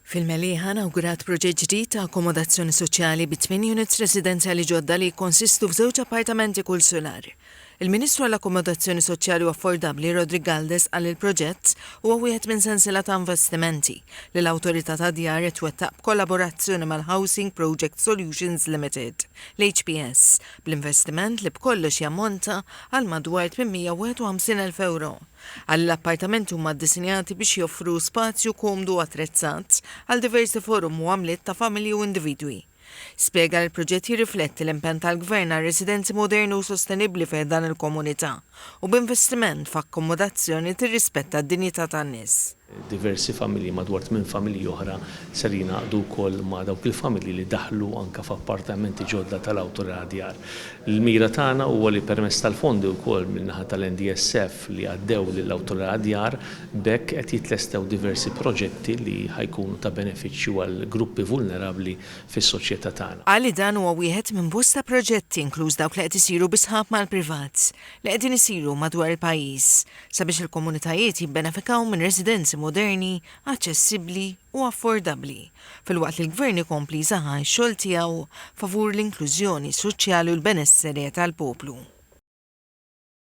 Fil-Meliħa inawgurat proġett ġdid ta' akkomodazzjoni soċjali bi 8 units residenzjali ġodda li jkonsistu f'żewġ appartamenti kull solar. Il-Ministru għall-Akkomodazzjoni Soċjali u Affordabbli Rodriguez qal il-proġett huwa wieħed minn sensiela ta' investimenti li l-Awtorità ta' Djar qed twettaq b'kollaborazzjoni mal-Housing Project Solutions Limited, l-HPS, bl-investiment li b'kollox jammonta għal madwar 851,000 euro. Għall-appartamenti huma ddisinjati biex joffru spazju komdu attrezzat għal diversi forum u għamliet ta' familji u individwi. Spjega li l-proġett jirrifletti l-impenn tal-Gvern għal residenzi moderni u sostenibbli fejn dan il-komunità u b'investiment f'akkomodazzjoni tirrispetta d-dinjità tan-nies. Diversi familji madwar 8 familji oħra ser jingħaqdu wkoll ma' dawk il-familji li daħlu anke f'appartamenti ġodda tal-Awtorità Djar. Il-mira tagħna huwa li permezz tal-fondi wkoll min-naħa tal-NDSF li għaddew lill-Awtorità Djar bekk qed jitlestew diversi proġetti li ħajkunu ta' benefiċċju għal gruppi vulnerabbli fis-soċjetà tagħna. Għali dan huwa wieħed minn bosta proġetti inkluż dawk li qed isiru bi sħab mal-privat li qegħdin isiru madwar il-pajjiż sabiex il-komunitajiet jibbenefikaw minn residenzi moderni, aċċessibbli u affordabbli. Fil-waqt li l-Gvern ikompli saħħa x-xogħol tiegħu favur l-inklużjoni soċjali u l-benesseri tal-poplu.